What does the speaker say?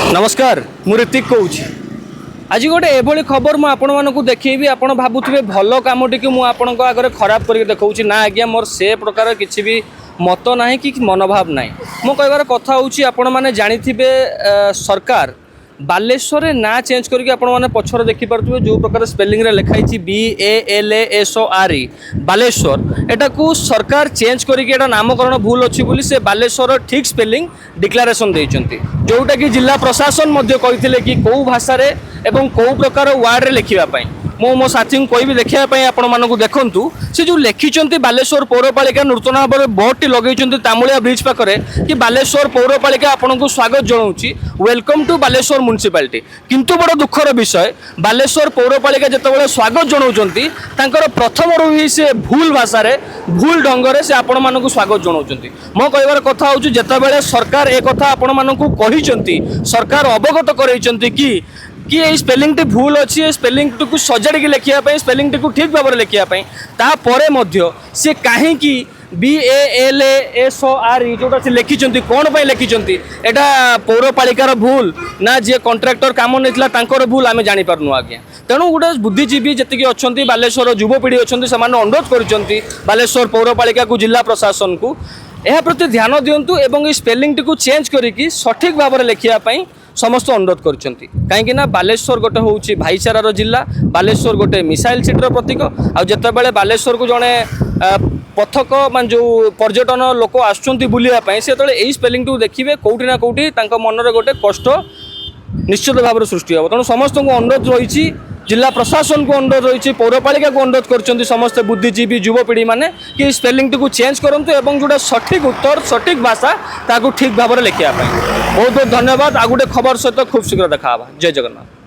नमस्कार मु ऋतिक कहूँ आज गोटे एभली खबर मुझे आपण मानक देखी आप भावुवे भल कम टी मुझे आगे खराब करके देखा ना आज्ञा मोर से प्रकार किसी भी मत ना कि मनोभाव ना मो कहबार कथा हूँ आपण मैंने जाथे सरकार बालेश्वर ना चेंज करके आपण मैंने पछर देखिपे जो प्रकार स्पेलिंग रे लिखाई BALASORE बालेश्वर एटा को सरकार चेंज करके नामकरण भूल अच्छी बोली से बालेश्वर ठीक स्पेलिंग डिक्लारेशन देइचंती जोटा कि जिला प्रशासन मध्य कहिथिले कि कौ भाषा रे एवं कौ प्रकार वार्ड रे लिखिबा पई मो साथी को कहि देखिया आपण मानकु देखंतु से जो लिखिचंती बालेश्वर पौरपालिका नूतन भाव में बोर्ड टी लगेइचंती तामुलिया ब्रिज पाखरे कि बालेश्वर पौरपालिका आपनको स्वागत जणाउची वेलकम टू बालेश्वर म्युनिसिपालिटी किंतु बड़ दुखर विषय बालेश्वर पौरपालिका जेतेबेले स्वागत जणाउचंती तांकर प्रथम रु ही से भूल भाषा रे भूल ढंग रे से आपण मानकु स्वागत जणाउचंती मो कहबार कथा होची जेतेबेले सरकार ए कथा आपण मानकु कहिचंती सरकार अवगत करैचंती कि ये स्पेलिंग टी भूल अच्छी स्पेलिंग टी को सजाड़ी लिखापी स्पेलिंग टी को ठीक भाव में लिखापी तापर सी कहीं BALASORE जोटा से लिखिं कौन पर लिखिं एटा पौरपालिकार भूल ना जी कंट्राक्टर काम नहीं भूल आम जापारू आज्ञा तेणु गोटे बुद्धिजीवी जी अच्छा बालेश्वर युवपीढ़ी अच्छा से अनुरोध कर बालेश्वर पौरपालिका को जिला प्रशासन को यह प्रति ध्यान दिंतु एवं स्पेलिंग टी को चेंज करके सठिक भाव में लिखापी समस्त अनुरोध करछंती कहीं बालेश्वर गोटे हूँ भाईचारार जिला बालेश्वर गोटे मिसाइल सिटीर प्रतीक आ जितेबाला बालेश्वर को जड़े पथक मान जो पर्यटन लोक आसुँच बुलायापी से यही स्पेलिंग टू देखिए कौटी ना कौटी मन में गोटे कष्ट निश्चित भाव में सृष्टि हे तेणु समस्त को अनुरोध रही जिला प्रशासन को अनुरोध रही पौरपालिका को अनुरोध कर समस्त बुद्धिजीवी युवपीढ़ी मैंने कि स्पेलिंग को चेंज करूँ और जोटा सठिक उत्तर सठिक भाषा ताकू ठीक भाव में लिखापी बहुत बहुत धन्यवाद आ गोटे खबर सहित खूब शीघ्र देखा जय जगन्नाथ।